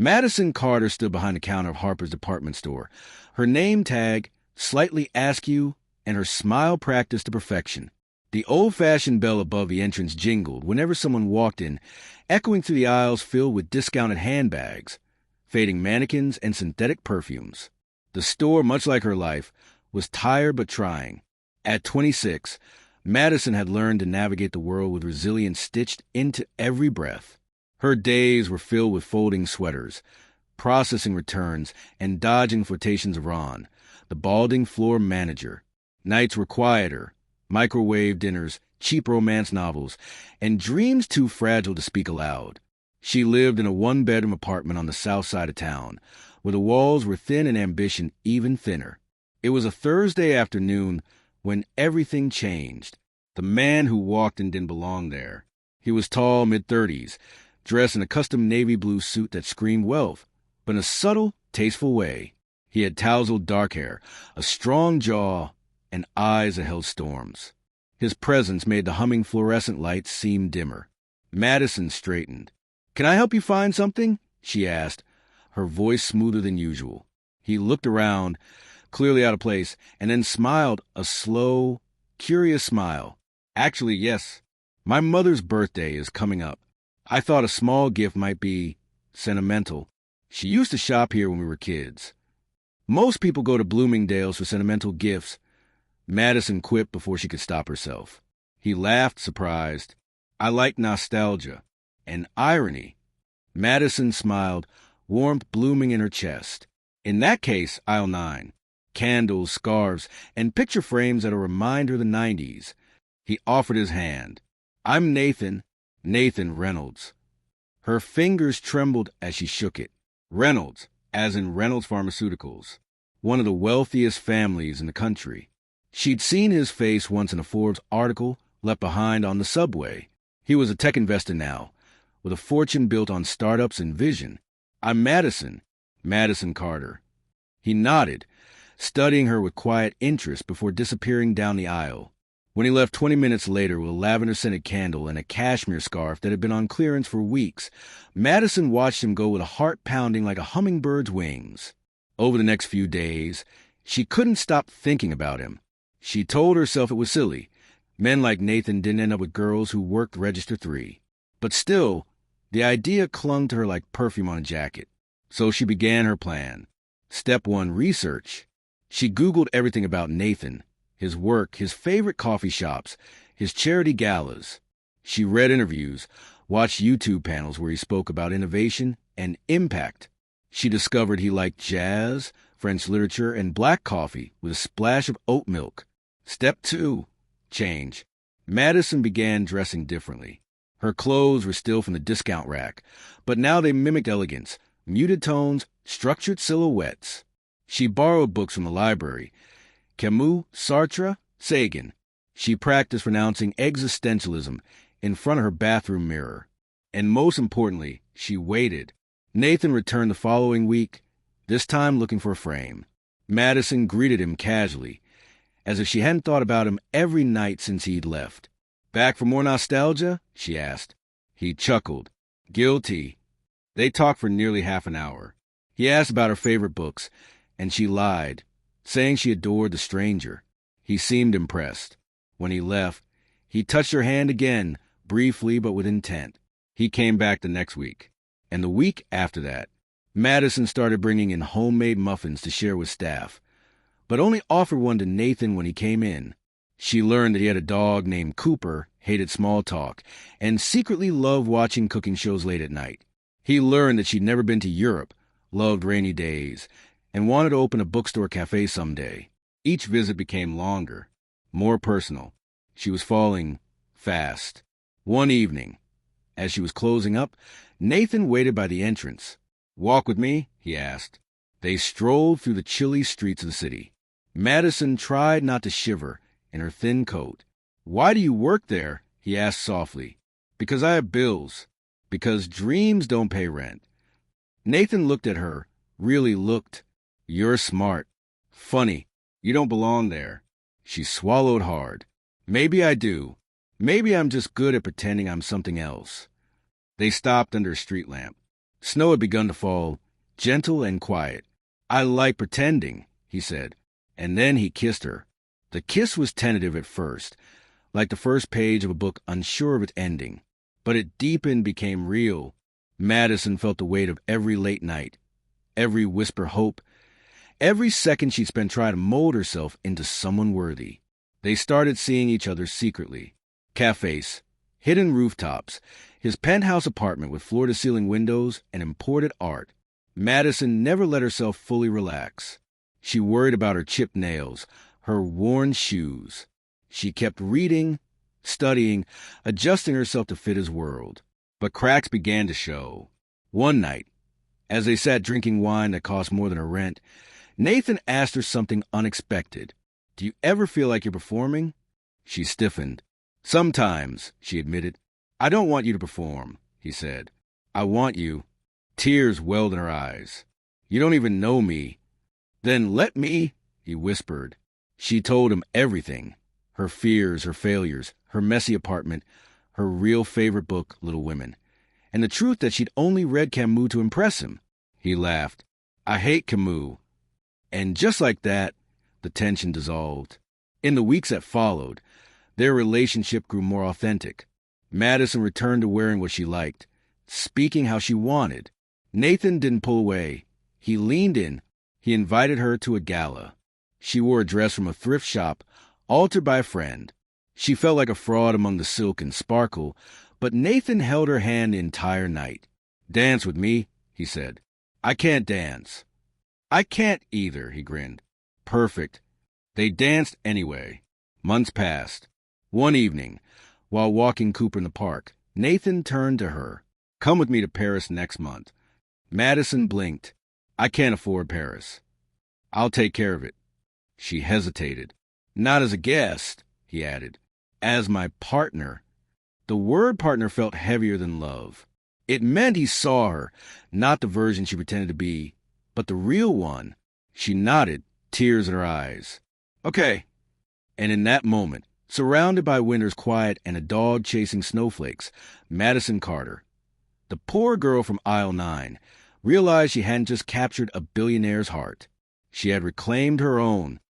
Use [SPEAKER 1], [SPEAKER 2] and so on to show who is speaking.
[SPEAKER 1] Madison Carter stood behind the counter of Harper's department store, her name tag slightly askew and her smile practiced to perfection. The old-fashioned bell above the entrance jingled whenever someone walked in, echoing through the aisles filled with discounted handbags, fading mannequins, and synthetic perfumes. The store, much like her life, was tired but trying. At 26, Madison had learned to navigate the world with resilience stitched into every breath. Her days were filled with folding sweaters, processing returns, and dodging flirtations of Ron, the balding floor manager. Nights were quieter, microwave dinners, cheap romance novels, and dreams too fragile to speak aloud. She lived in a one-bedroom apartment on the south side of town, where the walls were thin and ambition even thinner. It was a Thursday afternoon when everything changed. The man who walked in didn't belong there. He was tall, mid-30s, dressed in a custom navy blue suit that screamed wealth, but in a subtle, tasteful way. He had tousled dark hair, a strong jaw, and eyes that held storms. His presence made the humming fluorescent lights seem dimmer. Madison straightened. "Can I help you find something?" she asked, her voice smoother than usual. He looked around, clearly out of place, and then smiled a slow, curious smile. "Actually, yes. My mother's birthday is coming up. I thought a small gift might be sentimental. She used to shop here when we were kids." "Most people go to Bloomingdale's for sentimental gifts," Madison quipped before she could stop herself. He laughed, surprised. "I like nostalgia and irony." Madison smiled, warmth blooming in her chest. "In that case, aisle 9. Candles, scarves, and picture frames that'll remind her of the 90s. He offered his hand. "I'm Nathan Reynolds." Her fingers trembled as she shook it. Reynolds, as in Reynolds Pharmaceuticals, one of the wealthiest families in the country. She'd seen his face once in a Forbes article left behind on the subway. He was a tech investor now, with a fortune built on startups and vision. "I'm Madison Carter." He nodded, studying her with quiet interest before disappearing down the aisle. When he left 20 minutes later with a lavender-scented candle and a cashmere scarf that had been on clearance for weeks, Madison watched him go with a heart pounding like a hummingbird's wings. Over the next few days, she couldn't stop thinking about him. She told herself it was silly. Men like Nathan didn't end up with girls who worked Register 3. But still, the idea clung to her like perfume on a jacket. So she began her plan. Step 1, research. She Googled everything about Nathan, his work, his favorite coffee shops, his charity galas. She read interviews, watched YouTube panels where he spoke about innovation and impact. She discovered he liked jazz, French literature, and black coffee with a splash of oat milk. Step 2, change. Madison began dressing differently. Her clothes were still from the discount rack, but now they mimicked elegance, muted tones, structured silhouettes. She borrowed books from the library. Camus, Sartre, Sagan. She practiced renouncing existentialism in front of her bathroom mirror. And most importantly, she waited. Nathan returned the following week, this time looking for a frame. Madison greeted him casually, as if she hadn't thought about him every night since he'd left. "Back for more nostalgia?" she asked. He chuckled. "Guilty." They talked for nearly half an hour. He asked about her favorite books, and she lied, saying she adored The Stranger. He seemed impressed. When he left, he touched her hand again, briefly but with intent. He came back the next week, and the week after that. Madison started bringing in homemade muffins to share with staff, but only offered one to Nathan when he came in. She learned that he had a dog named Cooper, hated small talk, and secretly loved watching cooking shows late at night. He learned that she'd never been to Europe, loved rainy days, and wanted to open a bookstore cafe someday. Each visit became longer, more personal. She was falling fast. One evening, as she was closing up, Nathan waited by the entrance. "Walk with me?" he asked. They strolled through the chilly streets of the city. Madison tried not to shiver in her thin coat. "Why do you work there?" he asked softly. "Because I have bills. Because dreams don't pay rent." Nathan looked at her, really looked. "You're smart. Funny. You don't belong there." She swallowed hard. "Maybe I do. Maybe I'm just good at pretending I'm something else." They stopped under a street lamp. Snow had begun to fall, gentle and quiet. "I like pretending," he said. And then he kissed her. The kiss was tentative at first, like the first page of a book unsure of its ending. But it deepened, became real. Madison felt the weight of every late night, every whisper hope, every second she'd spent trying to mold herself into someone worthy. They started seeing each other secretly. Cafes, hidden rooftops, his penthouse apartment with floor-to-ceiling windows and imported art. Madison never let herself fully relax. She worried about her chipped nails, her worn shoes. She kept reading, studying, adjusting herself to fit his world. But cracks began to show. One night, as they sat drinking wine that cost more than her rent, Nathan asked her something unexpected. "Do you ever feel like you're performing?" She stiffened. "Sometimes," she admitted. "I don't want you to perform," he said. "I want you." Tears welled in her eyes. "You don't even know me." "Then let me," he whispered. She told him everything. Her fears, her failures, her messy apartment, her real favorite book, Little Women, and the truth that she'd only read Camus to impress him. He laughed. "I hate Camus." And just like that, the tension dissolved. In the weeks that followed, their relationship grew more authentic. Madison returned to wearing what she liked, speaking how she wanted. Nathan didn't pull away. He leaned in. He invited her to a gala. She wore a dress from a thrift shop, altered by a friend. She felt like a fraud among the silk and sparkle, but Nathan held her hand the entire night. "Dance with me," he said. "I can't dance." "I can't either," he grinned. Perfect. They danced anyway. Months passed. One evening, while walking Cooper in the park, Nathan turned to her. "Come with me to Paris next month." Madison blinked. "I can't afford Paris." "I'll take care of it." She hesitated. "Not as a guest," he added. "As my partner." The word partner felt heavier than love. It meant he saw her, not the version she pretended to be, but the real one. She nodded, tears in her eyes. "Okay." And in that moment, surrounded by winter's quiet and a dog chasing snowflakes, Madison Carter, the poor girl from aisle 9, realized she hadn't just captured a billionaire's heart. She had reclaimed her own.